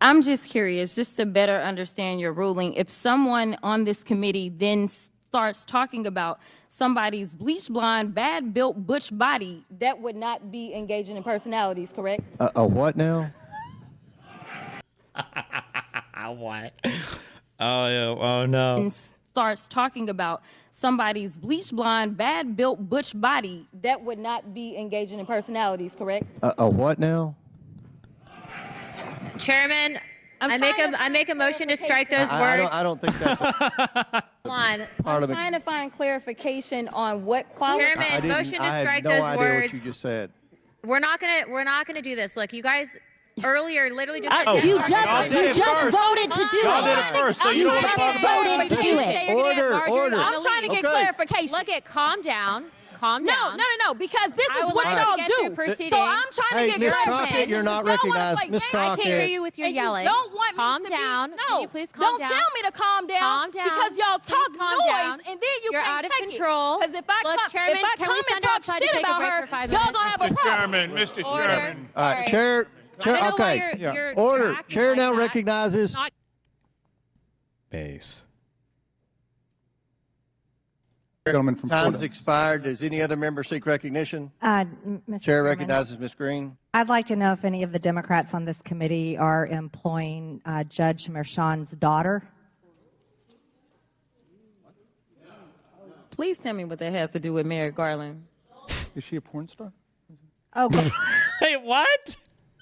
I'm just curious, just to better understand your ruling. If someone on this committee then starts talking about somebody's bleach blonde, bad built butch body, that would not be engaging in personalities, correct? A what now? What? Oh no. And starts talking about somebody's bleach blonde, bad built butch body, that would not be engaging in personalities, correct? A what now? Chairman, I make a motion to strike those words. I don't think that's Line. I'm trying to find clarification on what qualifies. Chairman, motion to strike I had no those idea words. what you just said. We're not gonna do this. Look, you guys earlier literally just. You just voted to do it. Y'all did it first, so you don't want to talk about it. voted to do it. Order. I'm trying to get clarification. Look, calm down. Calm down. No, because this is what y'all do. So I'm trying to get Miss clarification. Crockett, you're not recognized. Miss Crockett. I can't hear you with your yelling. You don't want calm me to down. Be, Can you please calm down? Don't tell me to calm down. Calm down. Because y'all talk calm noise, down. and then you You're can't out of take control. Because if I Look, Chairman, come and send talk outside to shit take a about break her, for 5 y'all minutes? gonna have a problem. Mr. Chairman. All right, Chair. I don't know why Okay. you're Order. acting Chair like now that. recognizes. Base. Gentleman from Time's Florida. expired. Does any other member seek recognition? Mr. Chair Chairman, recognizes Ms. Green. I'd like to know if any of the Democrats on this committee are employing Judge Merchan's daughter. Please tell me what that has to do with Merrick Garland. Is she a porn star? Oh, Wait, what?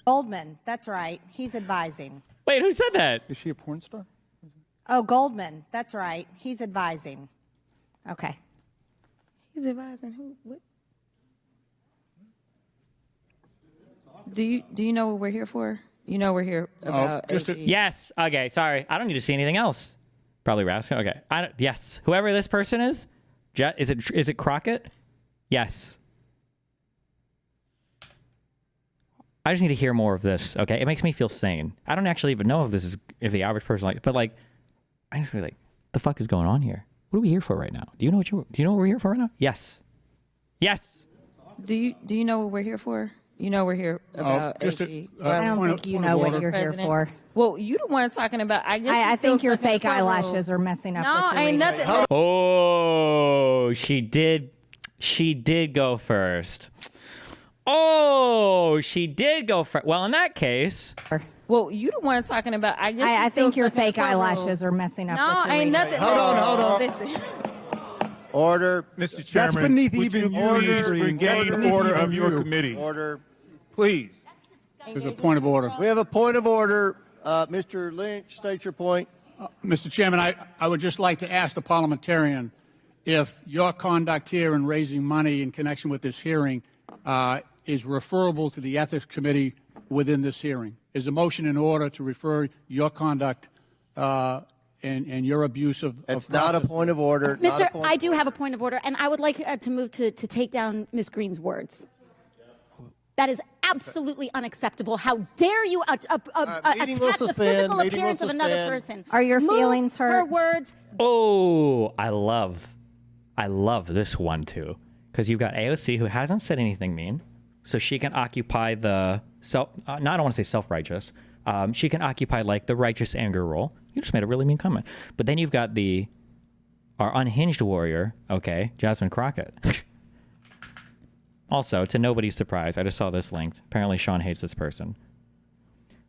Goldman. That's right. He's advising. Wait, who said that? Is she a porn star? Oh, Goldman. That's right. He's advising. Okay. He's advising who? What? Do you know what we're here for? You know we're here about AOC. Yes. Okay. Sorry. I don't need to see anything else. Probably Rascal. Okay. Yes. Whoever this person is, is it Crockett? Yes. I just need to hear more of this. Okay. It makes me feel sane. I don't actually even know if the average person but I just feel like, the fuck is going on here? What are we here for right now? Do you know what we're here for right now? Yes. Yes. Do you know what we're here for? You know we're here about AOC. I don't think you know what you're here for. Well, you the one talking about. I think your fake eyelashes are messing up. No, with your ain't reading. nothing. Oh, she did go first. Oh, she did go first. Well, in that case. Well, you the one talking about. I think your fake eyelashes are messing up. No, with your ain't reading. nothing. Hold on. Listen. Order. Mr. Chairman, beneath would even you your please history and regain beneath order even of your you. committee? Order. Please. There's a point of order. We have a point of order. Mr. Lynch, state your point. Mr. Chairman, I would just like to ask the parliamentarian if your conduct here in raising money in connection with this hearing is referable to the Ethics Committee within this hearing. Is a motion in order to refer your conduct and your abuse of It's not a point of order. I do have a point of order, and I would like to move to take down Ms. Green's words. That is absolutely unacceptable. How dare you attack the physical appearance of another person? Are your feelings hurt? Her words. Oh, I love this one too, because you've got AOC who hasn't said anything mean, so she can occupy the I don't want to say self-righteous. She can occupy like the righteous anger role. You just made a really mean comment. But then you've got our unhinged warrior, okay, Jasmine Crockett. Also, to nobody's surprise, I just saw this linked. Apparently Sean hates this person.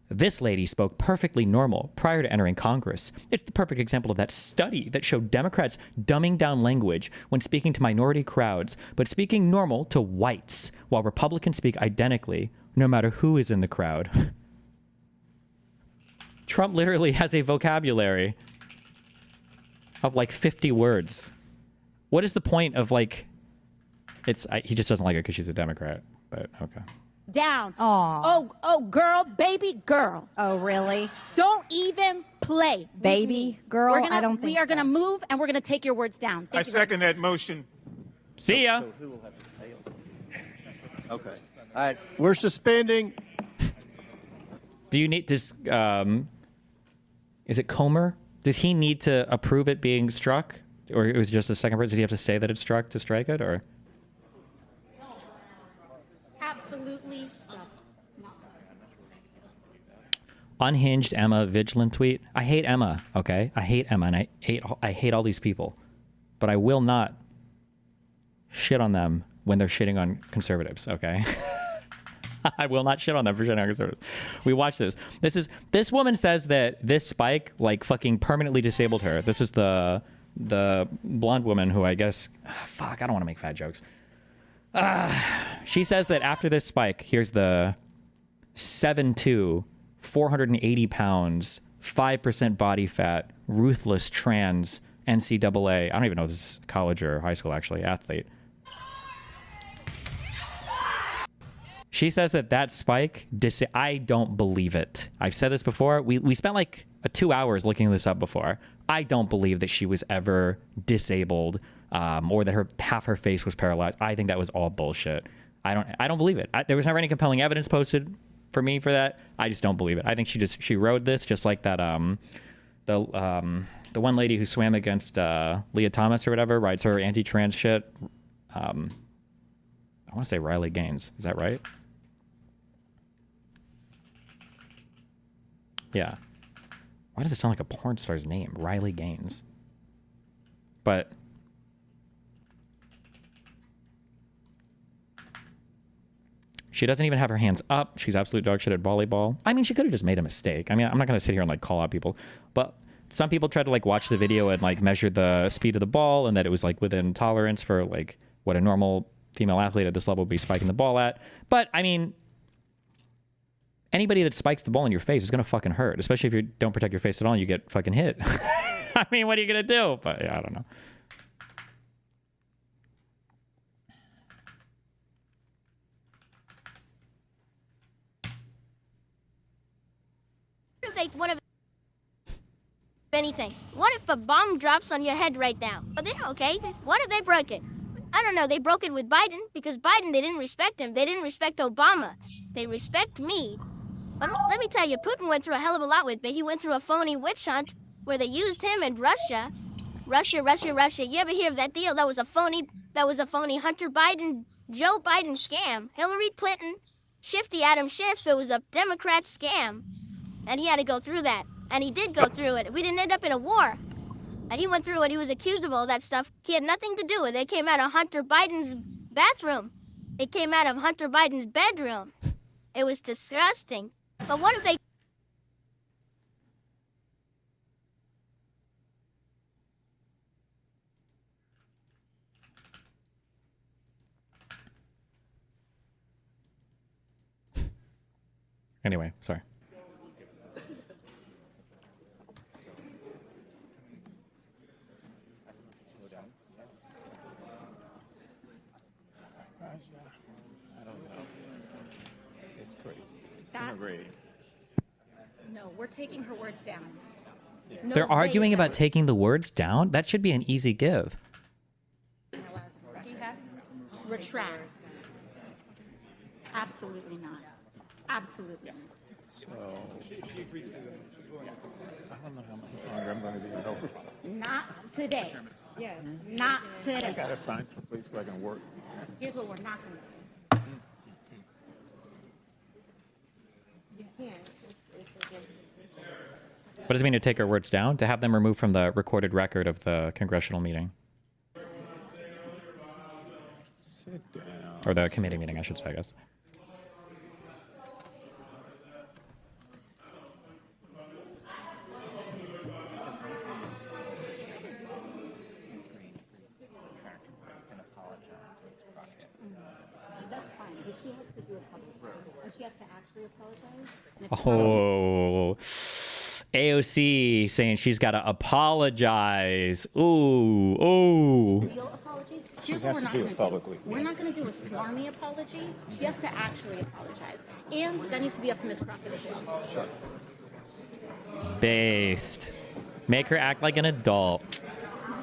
This lady spoke perfectly normal prior to entering Congress. It's the perfect example of that study that showed Democrats dumbing down language when speaking to minority crowds, but speaking normal to whites, while Republicans speak identically, no matter who is in the crowd. Trump literally has a vocabulary of like 50 words. What is the point of like... he just doesn't like her because she's a Democrat, but okay. Down. Aw. Oh, girl, baby girl. Oh, really? Don't even play. Baby girl? I don't think we are going to so. move, and we're going to take your words down. I second that motion. See ya. So who will have to pay us? Okay. All right. We're suspending. Do you need to... is it Comer? Does he need to approve it being struck? Or it was just the second person? Does he have to say that it's struck to strike it? Or... Absolutely. Unhinged Emma vigilant tweet. I hate Emma, okay? I hate Emma, and I hate all these people. But I will not shit on them when they're shitting on conservatives, okay? I will not shit on them for shitting on conservatives. We watch this. This woman says that this spike like fucking permanently disabled her. This is the blonde woman who I guess, fuck, I don't want to make fat jokes. She says that after this spike, here's the 7'2", 480 pounds, 5% body fat, ruthless trans NCAA. I don't even know if this is college or high school actually, athlete. She says that spike, I don't believe it. I've said this before. We spent like 2 hours looking this up before. I don't believe that she was ever disabled or that half her face was paralyzed. I think that was all bullshit. I don't believe it. There was never any compelling evidence posted for me for that. I just don't believe it. I think she rode this just like that the one lady who swam against Leah Thomas or whatever rides her anti-trans shit. I want to say Riley Gaines. Is that right? Yeah. Why does it sound like a porn star's name? Riley Gaines. But she doesn't even have her hands up. She's absolute dog shit at volleyball. I mean, she could have just made a mistake. I mean, I'm not going to sit here and like call out people, but some people tried to like watch the video and like measure the speed of the ball and that it was like within tolerance for like what a normal female athlete at this level would be spiking the ball at. But I mean, anybody that spikes the ball in your face is going to fucking hurt, especially if you don't protect your face at all and you get fucking hit. I mean, what are you going to do? But yeah, I don't know. Anything. What if a bomb drops on your head right now? But they're okay. What if they broke it? I don't know. They broke it with Biden because Biden, they didn't respect him. They didn't respect Obama. They respect me. But let me tell you, Putin went through a hell of a lot with me. He went through a phony witch hunt where they used him in Russia. Russia. You ever hear of that deal? That was a phony Hunter Biden, Joe Biden scam. Hillary Clinton, Shifty Adam Schiff. It was a Democrat scam. And he had to go through that. And he did go through it. We didn't end up in a war. And he went through it. He was accused of all that stuff. He had nothing to do with it. It came out of Hunter Biden's bathroom. It came out of Hunter Biden's bedroom. It was disgusting. But what if they... Anyway, sorry. No, we're taking her words down. They're arguing about taking the words down? That should be an easy give. Retract. Absolutely not. Absolutely. So, I don't know how much longer I'm going to be over. Not today. Yeah. Not today. I got to find some place where I can work. Here's what we're not going to do. You can't. What does it mean to take her words down? To have them removed from the recorded record of the congressional meeting. Sit down. Or the committee meeting, I should say, I guess. She has to do a public and she has to actually apologize. Oh, AOC saying she's got to apologize. Ooh. Real apology. Here's what we're not going to do. We're not going to do a smarmy apology. She has to actually apologize. And that needs to be up to Ms. Crockett as well. Sure. Based. Make her act like an adult.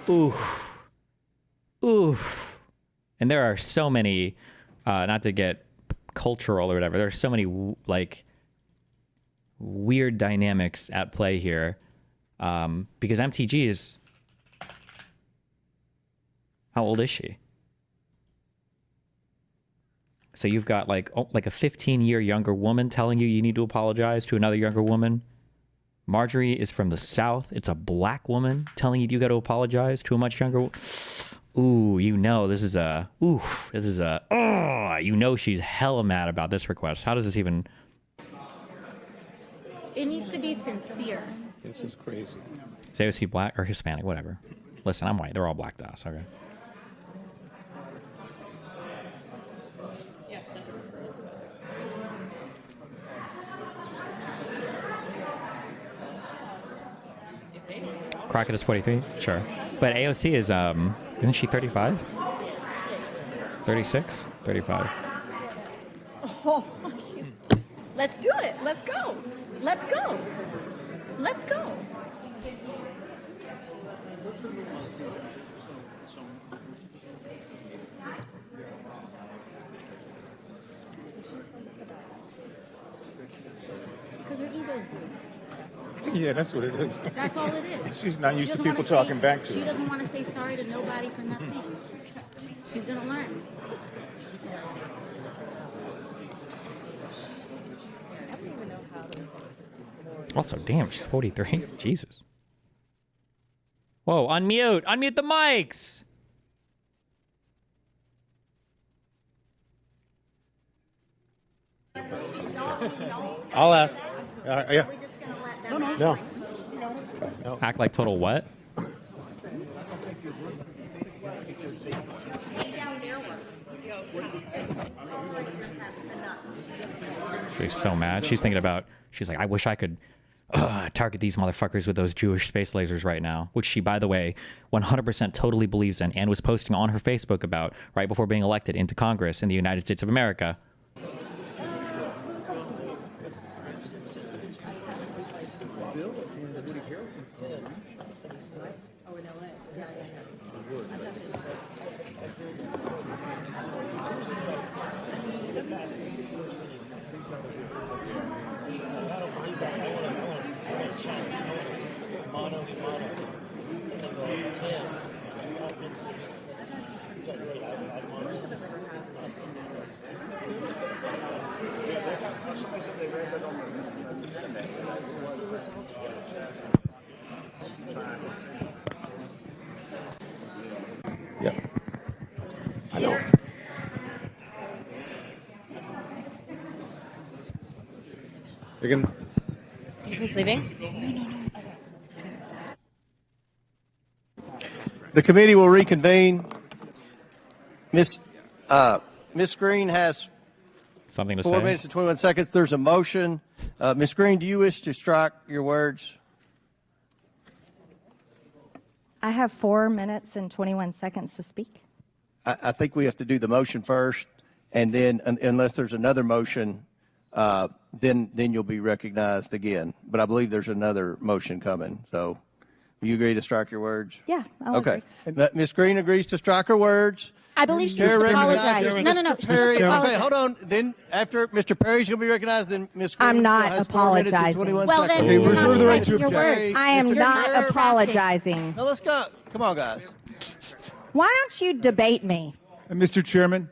Oof. And there are so many, not to get cultural or whatever, there are so many like weird dynamics at play here, because MTG is, how old is she? So you've got like a 15-year younger woman telling you need to apologize to another younger woman. Marjorie is from the South. It's a black woman telling you got to apologize to a much younger woman. Ooh, you know she's hella mad about this request. How does this even... It needs to be sincere. This is crazy. Is AOC black or Hispanic? Whatever. Listen, I'm white. They're all black to us. Okay. Crockett is 43? Sure. But AOC is, isn't she 35? 36? 35. Oh, let's do it. Let's go. Let's go. Let's go. Because her ego's bruised. Yeah, that's what it is. That's all it is. She's not used to She doesn't people wanna talking back to She her. doesn't want to say sorry to nobody for nothing. She's going to learn. Also, damn, she's 43. Jesus. Whoa, unmute. Unmute the mics. I'll ask. Yeah. No. Act like total what? She's so mad. She's thinking about, she's like, I wish I could target these motherfuckers with those Jewish space lasers right now, which she, by the way, 100% totally believes in and was posting on her Facebook about right before being elected into Congress in the United States of America. Yeah. I know. You can. Who's leaving? The committee will reconvene. Miss Green has something to 4 say. minutes and 21 seconds. There's a motion. Miss Green, do you wish to strike your words? I have 4 minutes and 21 seconds to speak. I think we have to do the motion first, and then unless there's another motion, then you'll be recognized again. But I believe there's another motion coming. So, you agree to strike your words? Yeah. I'll Okay. agree. Miss Green agrees to strike her words. I believe she Chair should recognizes apologize. No, Mr. she Perry. should apologize. Okay, hold on. Then after Mr. Perry's going to be recognized, then Miss Green I'm not still has 4 minutes and apologizing. 21 Well, then seconds. you're not reserve the right to striking your object. words. I am Mr. not Chair, apologizing. Now let's go. Come on, guys. Why don't you debate me? Mr. Chairman,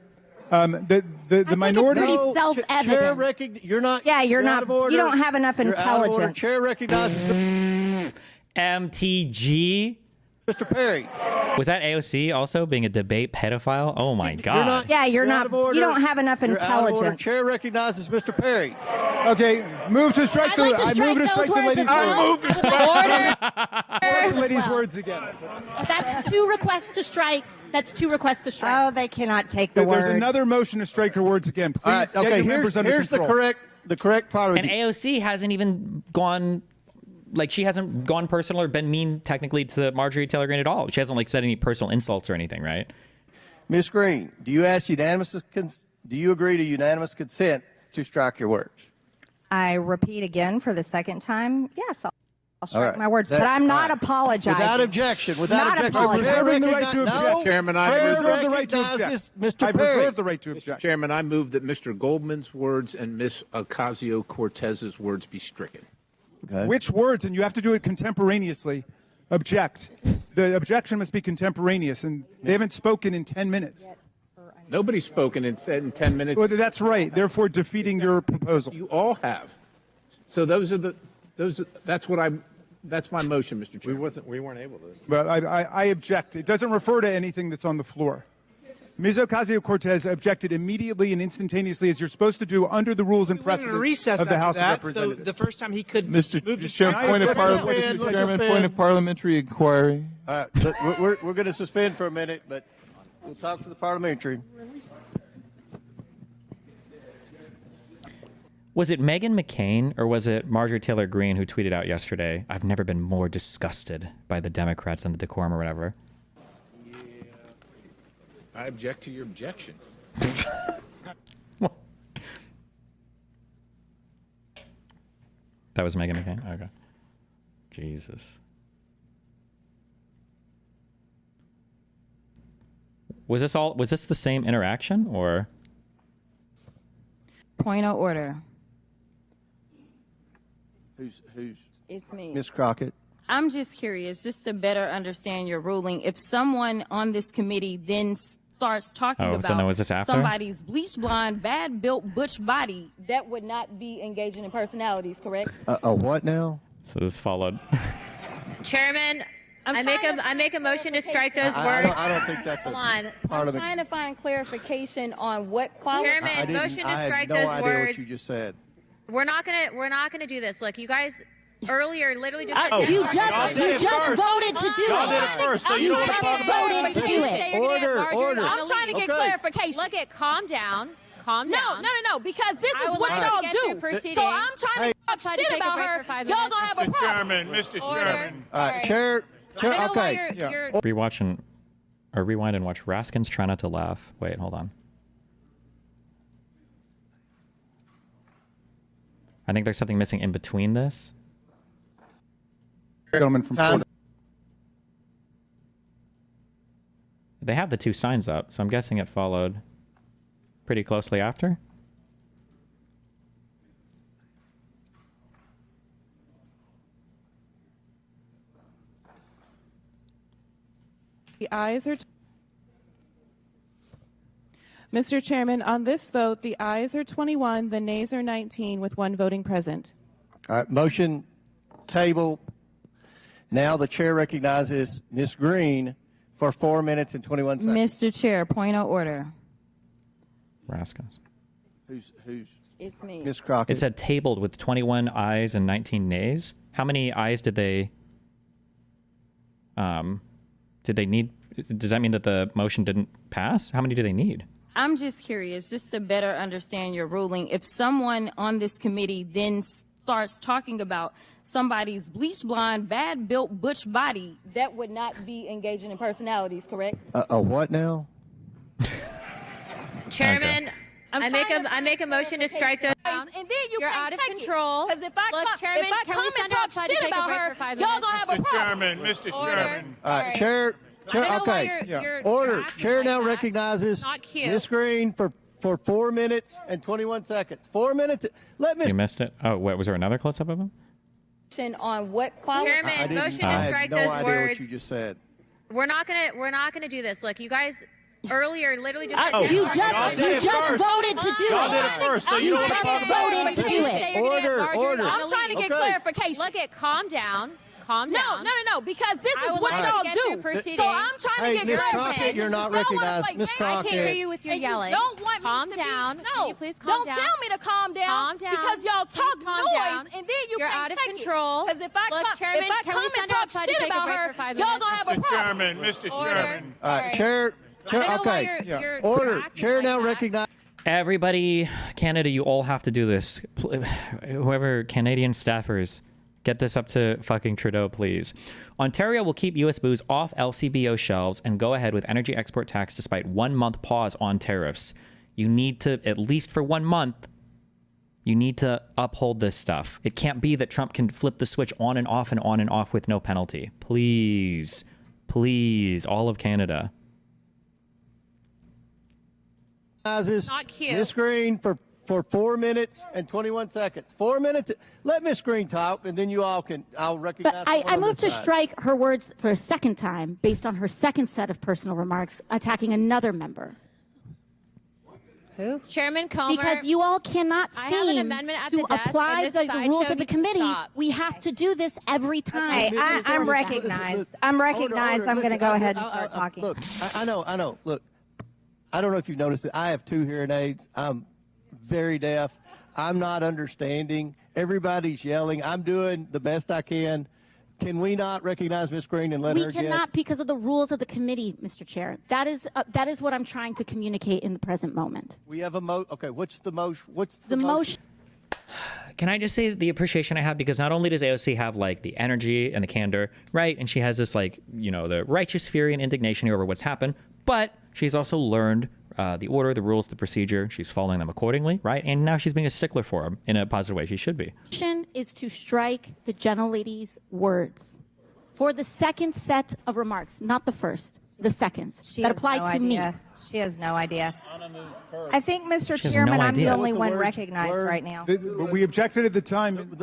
the minority. pretty No, self-evident. Chair you're not. Yeah, you're out not. of order. You don't have enough You're out of order. intelligence. Chair recognizes MTG? Mr. Perry. Was that AOC also being a debate pedophile? Oh my God. Yeah, you're out not. of order. You don't have enough You're out of order. intelligence. Chair recognizes Mr. Perry. Okay, move to strike I'd the. like to I strike move to those strike the words lady's as well. words. Order. The lady's Well. words again. That's 2 requests to strike. That's 2 requests to strike. Oh, they cannot take the There's word. another motion to strike her words again. Please All right. get Okay. your members under Here's the control. correct part of And AOC hasn't even gone, like, she hasn't gone personal or been mean technically to Marjorie Taylor Green at all. She hasn't, like, said any personal insults or anything, right? Miss Green, do you agree to unanimous consent to strike your words? I repeat again for the second time. Yes, I'll strike right. my words, That- but I'm not all right. apologizing. Without objection. Not apologizing. Chair Reserving the right recogni- to object. No, Chairman, I Chair reserve the right to recognizes object. Mr. I Perry. reserve the right to object. Chairman, I move that Mr. Goldman's words and Ms. Ocasio-Cortez's words be stricken. Okay. Which words? And you have to do it contemporaneously. Object. The objection must be contemporaneous, and they haven't spoken in 10 minutes. Nobody's spoken in 10 minutes. Well, that's right. Therefore, defeating your proposal. You all have. So that's my motion, Mr. Chairman. We weren't able to. But I object. It doesn't refer to anything that's on the floor. Ms. Ocasio-Cortez objected immediately and instantaneously, as you're supposed to do under the rules and precedents of the House of Representatives. So the first time he could Mr. Chairman, point of parliamentary inquiry. We're going to suspend for a minute, but we'll talk to the parliamentary. Was it Meghan McCain or was it Marjorie Taylor Green who tweeted out yesterday, "I've never been more disgusted by the Democrats and the decorum," or whatever? I object to your objection. That was Meghan McCain? Okay. Jesus. Was this the same interaction or? Point of order. Who's? It's me. Ms. Crockett. I'm just curious, just to better understand your ruling. If someone on this committee then starts talking so then was this about after? somebody's bleach blonde, bad built butch body, that would not be engaging in personalities, correct? A what now? So this followed. Chairman, I make a motion to strike those words. I don't think that's Hold on. I'm trying to find clarification on what quality. Chairman, motion to strike I had no those idea words. what you just said. We're not gonna do this. Look, you guys earlier literally just. You just voted to do Y'all did it first, so you don't want to talk about voted to do it. Order. I'm trying to get clarification. Look at calm down. No, because this is what y'all do. So I'm trying to talk shit about her. Y'all gonna have a problem. Mr. Chairman. Chair. Okay. Rewind and watch Raskins try not to laugh. Wait, hold on. I think there's something missing in between this. Gentleman from They have the two signs up, so I'm guessing it followed pretty closely after. The ayes are... Mr. Chairman, on this vote, the ayes are 21, the nays are 19, with one voting present. All right, motion table. Now the chair recognizes Ms. Green for 4 minutes and 21 seconds. Mr. Chair, point of order. Raskins. Who's? It's me. Ms. Crockett. It said tabled with 21 ayes and 19 nays. How many ayes did they need? Does that mean that the motion didn't pass? How many do they need? I'm just curious, just to better understand your ruling. If someone on this committee then starts talking about somebody's bleach blonde, bad built butch body, that would not be engaging in personalities, correct? A what now? Chairman, Okay. I make a motion to strike those. And then you're out of control. Because if I Chairman, come and stand talk outside to shit take a about break her, for 5 y'all minutes? gonna have a problem. Mr. Order. Chairman. Chair. I don't know why Okay. you're Order. acting Chair like now that. recognizes Not cute. Ms. Green for 4 minutes and 21 seconds. 4 minutes. Let Ms. You missed it? Oh, wait, was there another close-up of him? On what quality? Chairman, motion to I strike had no those idea words. what you just said. We're not gonna do this. Look, you guys earlier literally just. You just voted to do it. Y'all did it first, so you don't want to talk about voted to do it. Order. I'm trying to get clarification. Look at calm down. No, because this is what y'all do. So I'm trying to get Ms. clarification. Crockett, you're not recognized. Ms. I Crockett. can't hear you with your And you yelling. don't want me calm to down. Be, Can you please calm down? Don't tell me to calm down. Calm down. Because y'all talk Please calm noise, down. and then you You're can't out of take control. Because if I Look, Chairman, come can we and stand talk outside to shit take a about break her, for 5 y'all minutes? gonna have a problem. Mr. Order. Chairman. Chair. I don't know why Okay. you're Order. acting Chair like now that. recognizes. Everybody, Canada, you all have to do this. Whoever Canadian staffers, get this up to fucking Trudeau, please. Ontario will keep U.S. booze off LCBO shelves and go ahead with energy export tax despite 1 month pause on tariffs. You need to, at least for 1 month, you need to uphold this stuff. It can't be that Trump can flip the switch on and off with no penalty. Please, please, all of Canada. Not cute. Ms. Green for 4 minutes and 21 seconds. 4 minutes. Let Ms. Green talk, and then you all can. I'll recognize. But I move to strike her words for a second time based on her second set of personal remarks attacking another member. Who? Chairman Comer. Because you all cannot I have an seem amendment at to the desk, apply and this the rules sideshow of the needs to committee. stop. We have to do this every time. Hey, I'm recognized. I'm recognized. I'm going to go ahead and start talking. Look, I know. Look, I don't know if you've noticed it. I have 2 hearing aids. I'm very deaf. I'm not understanding. Everybody's yelling. I'm doing the best I can. Can we not recognize Ms. Green and let her We get? cannot because of the rules of the committee, Mr. Chair. That is what I'm trying to communicate in the present moment. We have a Okay, what's the motion? What's The motion. Can I just say the appreciation I have, because not only does AOC have like the energy and the candor, right, and she has this like, you know, the righteous fury and indignation over what's happened, but she's also learned the order, the rules, the procedure. She's following them accordingly, right? And now she's being a stickler for them in a positive way. She should be. Is to strike the gentlelady's words for the second set of remarks, not the first, the second that apply to me. She has no idea. I think, Mr. She has Chairman, no I'm the idea. only What the one words recognized were. right now. But we objected at the time.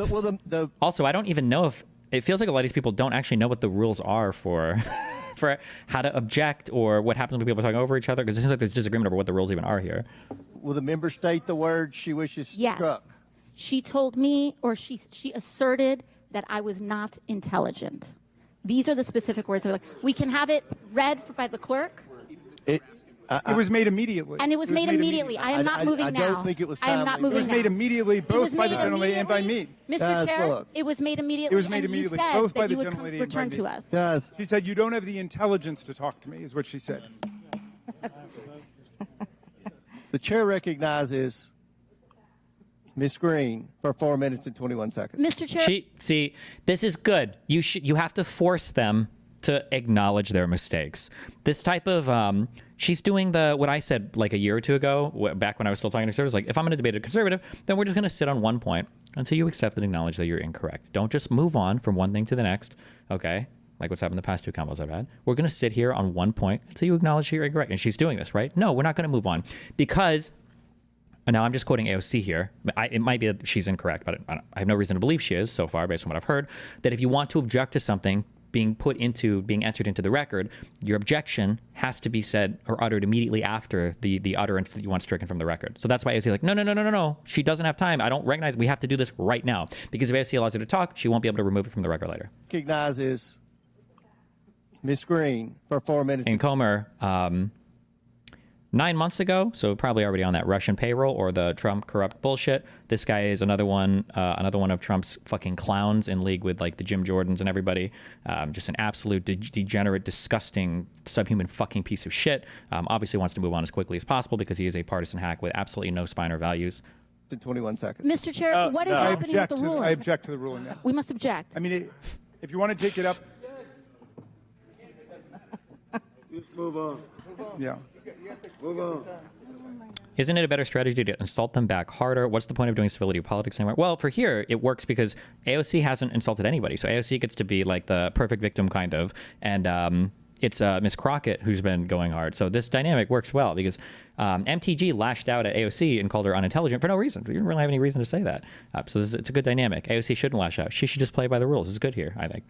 Also, I don't even know if it feels like a lot of these people don't actually know what the rules are for for how to object or what happens when people are talking over each other, because it seems like there's disagreement over what the rules even are here. Will the member state the words she wishes struck? She told me, or she asserted that I was not intelligent. These are the specific words. They're like, we can have it read by the clerk. It was made immediately. And it was made immediately. I am not moving now. I don't think it was I am not timely. moving It was made now. immediately, both by the made gentlelady and by me. Mr. Chair, look. it was made immediately. It was made and you immediately, said both by that the you would gentlelady return and by to me. us. Guys, She said, you don't have the intelligence to talk to me, is what she said. the chair recognizes Ms. Green for 4 minutes and 21 seconds. Mr. Chair. See, this is good. You have to force them to acknowledge their mistakes. This type of she's doing what I said like a year or two ago, back when I was still talking to conservatives. Like, if I'm going to debate a conservative, then we're just going to sit on one point until you accept and acknowledge that you're incorrect. Don't just move on from one thing to the next. Okay, like what's happened the past 2 combos I've had. We're going to sit here on one point until you acknowledge you're incorrect. And she's doing this, right? No, we're not going to move on because. And now I'm just quoting AOC here. It might be that she's incorrect, but I have no reason to believe she is so far, based on what I've heard. That if you want to object to something being entered into the record, your objection has to be said or uttered immediately after the utterance that you want stricken from the record. So that's why AOC is like, no. She doesn't have time. I don't recognize. We have to do this right now, because if AOC allows her to talk, she won't be able to remove it from the record later. Recognizes Ms. Green for 4 minutes. And Comer, 9 months ago, so probably already on that Russian payroll or the Trump corrupt bullshit. This guy is another one of Trump's fucking clowns in league with like the Jim Jordans and everybody. Just an absolute degenerate, disgusting, subhuman fucking piece of shit. Obviously wants to move on as quickly as possible because he is a partisan hack with absolutely no spine or values. 21 seconds. Mr. Chair, what is happening with the ruling? I object to the ruling now. We must object. I mean, if you want to take it up. Just move on. Yeah. Move on. Isn't it a better strategy to insult them back harder? What's the point of doing civility politics anymore? Well, for here, it works because AOC hasn't insulted anybody. So AOC gets to be like the perfect victim, kind of. And it's Ms. Crockett who's been going hard. So this dynamic works well because MTG lashed out at AOC and called her unintelligent for no reason. We didn't really have any reason to say that. So it's a good dynamic. AOC shouldn't lash out. She should just play by the rules. It's good here, I think.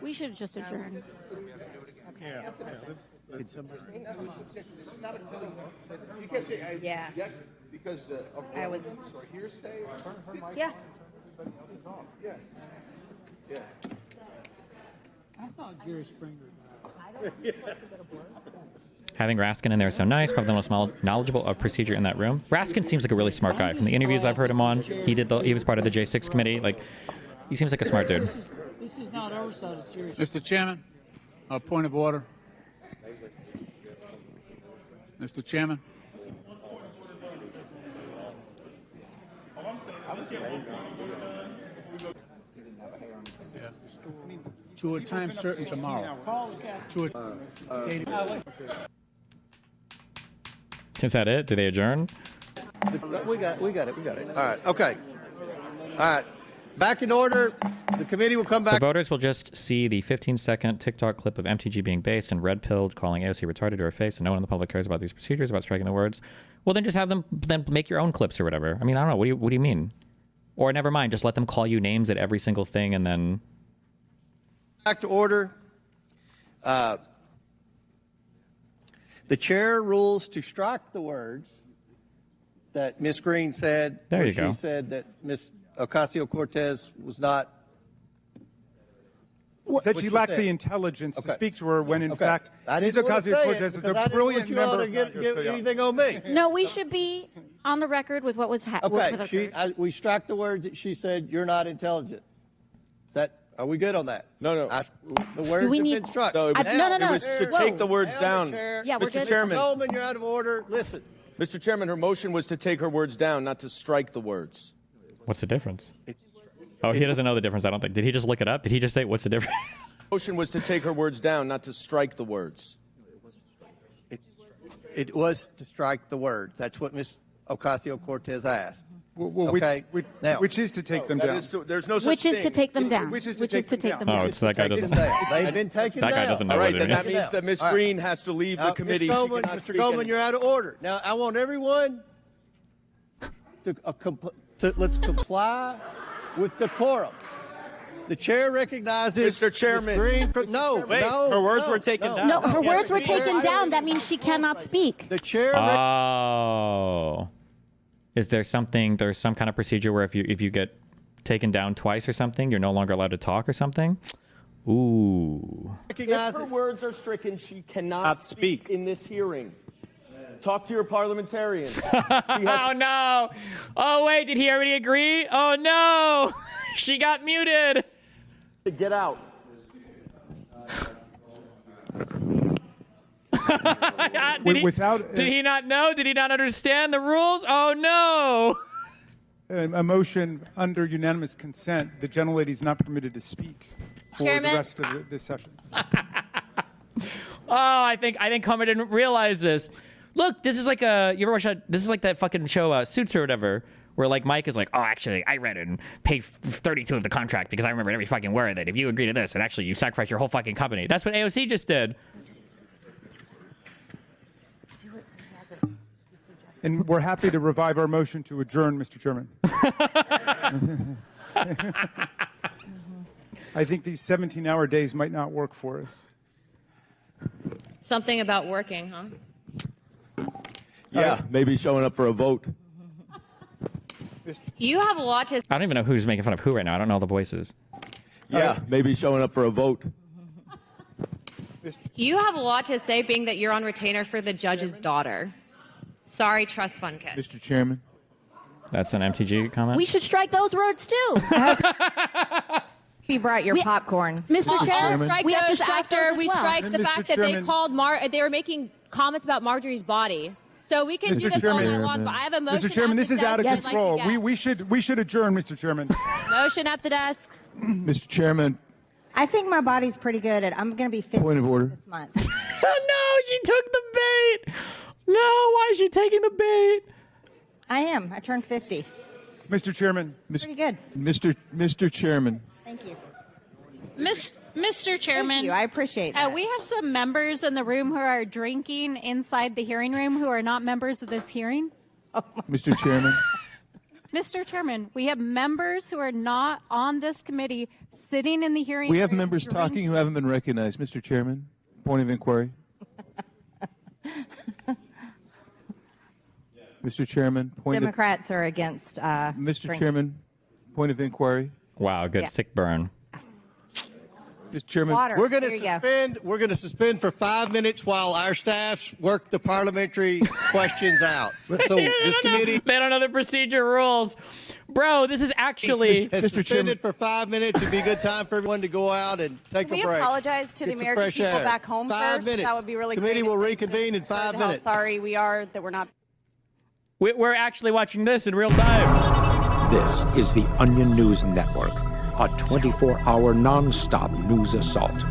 We should just adjourn. Yeah. Yeah. Because I was. hearsay. Yeah. Yeah. Yeah. I thought Jerry Springer. Having Raskin in there is so nice. Probably the most knowledgeable of procedure in that room. Raskin seems like a really smart guy. From the interviews I've heard him on, he was part of the J6 committee. Like, he seems like a smart dude. This is not oversight, it's Jerry. Mr. Chairman, a point of order. Mr. Chairman. To a time certain tomorrow. Is that it? Do they adjourn? We got it. All right. Okay. All right. Back in order. The committee will come back. The voters will just see the 15-second TikTok clip of MTG being based and red-pilled, calling AOC retarded to her face, and no one in the public cares about these procedures, about striking the words. Well, then just have them then make your own clips or whatever. I mean, I don't know. What do you mean? Or never mind. Just let them call you names at every single thing, and then. Back to order. The chair rules to strike the words that Ms. Green said. There you she go. said that Ms. Ocasio-Cortez was not. That she lacked the intelligence to speak to her when, in fact, I Ms. didn't want to say it Ocasio-Cortez is a because I didn't brilliant want you all member. to get anything on me. No, we should be on the record with what was happening. Okay, we struck the words that she said, you're not intelligent. Are we good on that? No. The words have been struck. No, it was, no. It was to take the words down. Yeah, we're Mr. good. Chairman. Goldman, you're out of order. Listen. Mr. Chairman, her motion was to take her words down, not to strike the words. What's the difference? Oh, he doesn't know the difference, I don't think. Did he just look it up? Did he just say, what's the difference? Motion was to take her words down, not to strike the words. It was to strike the words. That's what Ms. Ocasio-Cortez asked. Okay. Which is to take them down. There's no such Which is thing. to take them down. Which is to take them down. Oh, so that guy doesn't. They've been taken down. That guy doesn't know All right, what then it that is. means that Ms. Green has to leave the committee. Mr. Goldman, you're out of order. Now, I want everyone to let's comply with the quorum. The chair recognizes Mr. Chairman. Ms. Green from, her words were taken down. No, her words were taken down. That means she cannot speak. The chair. Oh. Is there something, there's some kind of procedure where if you get taken down twice or something, you're no longer allowed to talk or something? Ooh. If her words are stricken, she cannot speak in this hearing. Talk to your parliamentarian. Oh, no. Oh, wait, did he already agree? Oh, no. She got muted. Get out. Did he not know? Did he not understand the rules? Oh, no. A motion under unanimous consent, the gentlelady is not permitted to speak for Chairman. the rest of this session. Oh, I think Homer didn't realize this. Look, this is like you ever watch that? This is like that fucking show, Suits or whatever, where like Mike is like, oh, actually, I read it and paid 32 of the contract because I remember every fucking word that if you agree to this, and actually you sacrifice your whole fucking company. That's what AOC just did. And we're happy to revive our motion to adjourn, Mr. Chairman. I think these 17-hour days might not work for us. Something about working, huh? Yeah, maybe showing up for a vote. You have a lot to. I don't even know who's making fun of who right now. I don't know all the voices. Yeah, maybe showing up for a vote. You have a lot to say, being that you're on retainer for the judge's daughter. Sorry, trust fund kid. Mr. Chairman. That's an MTG comment? We should strike those words too. You brought your popcorn. Mr. Chairman, Strike we have to those strike after those as we well. strike the Mr. fact that they Chairman. called they were making comments about Marjorie's body. So we can do Mr. this all night Chairman. long, but I have a motion. Mr. Chairman, at this the is out of desk I'd control. like to get. We should adjourn, Mr. Chairman. Motion at the desk. Mr. Chairman. I think my body's pretty good at. I'm going to be 50 Point of order. this month. Oh, no, she took the bait. No, why is she taking the bait? I am. I turned 50. Mr. Chairman. Pretty good. Mr. Chairman. Thank you. Mr. Chairman, Thank you. I appreciate that. we have some members in the room who are drinking inside the hearing room who are not members of this hearing. Mr. Chairman. Mr. Chairman, we have members who are not on this committee sitting in the hearing room. We have members drinking. talking who haven't been recognized. Mr. Chairman. Point of inquiry. Mr. Chairman. Democrats are against. Mr. drinking. Chairman. Point of inquiry. Wow, good Yeah. sick burn. Mr. Chairman. Water. We're going There to you go. suspend. We're going to suspend for 5 minutes while our staffs work the parliamentary questions out. So this committee They don't know the procedure rules. Bro, this is actually... has suspended for 5 minutes. It'd be a good time for everyone to go out and take Can a we break. apologize to the Get some American fresh people air. back home 5 first? minutes. That would be really Committee great. will reconvene in 5 How minutes. sorry we are that we're not. We're actually watching this in real time. This is the Onion News Network, a 24-hour non-stop news assault.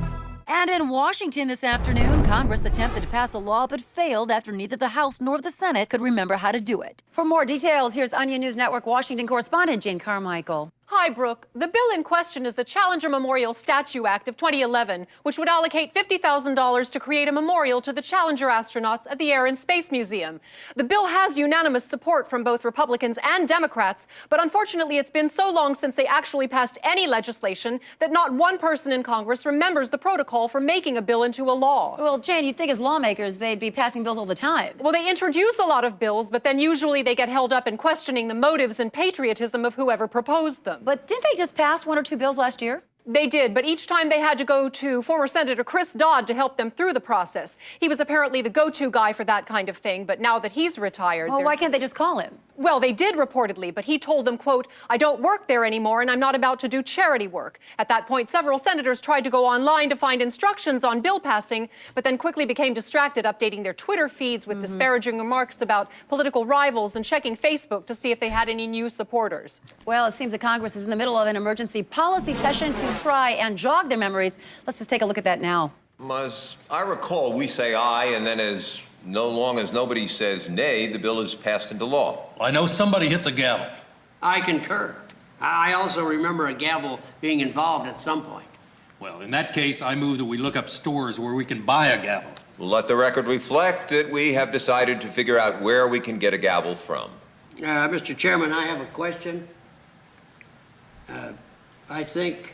And in Washington this afternoon, Congress attempted to pass a law but failed after neither the House nor the Senate could remember how to do it. For more details, here's Onion News Network Washington correspondent Jane Carmichael. Hi, Brooke. The bill in question is the Challenger Memorial Statue Act of 2011, which would allocate $50,000 to create a memorial to the Challenger astronauts at the Air and Space Museum. The bill has unanimous support from both Republicans and Democrats, but unfortunately it's been so long since they actually passed any legislation that not one person in Congress remembers the protocol for making a bill into a law. Well, Jane, you'd think as lawmakers they'd be passing bills all the time. Well, they introduce a lot of bills, but then usually they get held up in questioning the motives and patriotism of whoever proposed them. But didn't they just pass 1 or 2 bills last year? They did, but each time they had to go to former Senator Chris Dodd to help them through the process. He was apparently the go-to guy for that kind of thing, but now that he's retired... Well, why can't they just call him? Well, they did reportedly, but he told them, quote, "I don't work there anymore and I'm not about to do charity work." At that point, several senators tried to go online to find instructions on bill passing, but then quickly became distracted updating their Twitter feeds with disparaging remarks about political rivals and checking Facebook to see if they had any new supporters. Well, it seems that Congress is in the middle of an emergency policy session to try and jog their memories. Let's just take a look at that now. As I recall, we say aye, and then as long as nobody says nay, the bill is passed into law. I know somebody hits a gavel. I concur. I also remember a gavel being involved at some point. Well, in that case, I move that we look up stores where we can buy a gavel. We'll let the record reflect that we have decided to figure out where we can get a gavel from. Mr. Chairman, I have a question. I think,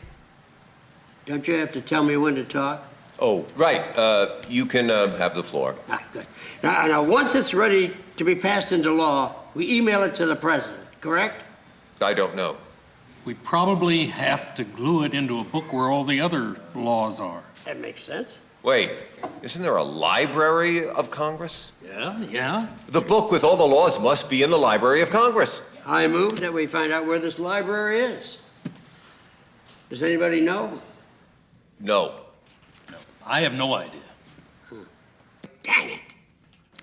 don't you have to tell me when to talk? Oh, right. You can have the floor. Good. Now, once it's ready to be passed into law, we email it to the president, correct? I don't know. We probably have to glue it into a book where all the other laws are. That makes sense. Wait, isn't there a Library of Congress? Yeah. The book with all the laws must be in the Library of Congress. I move that we find out where this library is. Does anybody know? No. I have no idea. Dang it.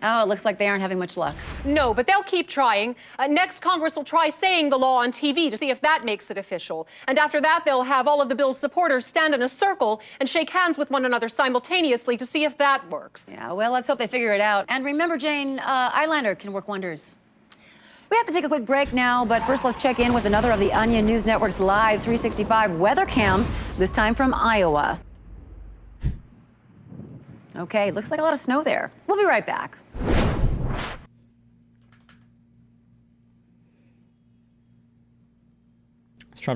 Oh, it looks like they aren't having much luck. No, but they'll keep trying. Next, Congress will try saying the law on TV to see if that makes it official. And after that, they'll have all of the bill's supporters stand in a circle and shake hands with one another simultaneously to see if that works. Yeah, well, let's hope they figure it out. And remember, Jane, eyeliner can work wonders. We have to take a quick break now, but first let's check in with another of the Onion News Network's live 365 weather cams, this time from Iowa. Okay, looks like a lot of snow there. We'll be right back.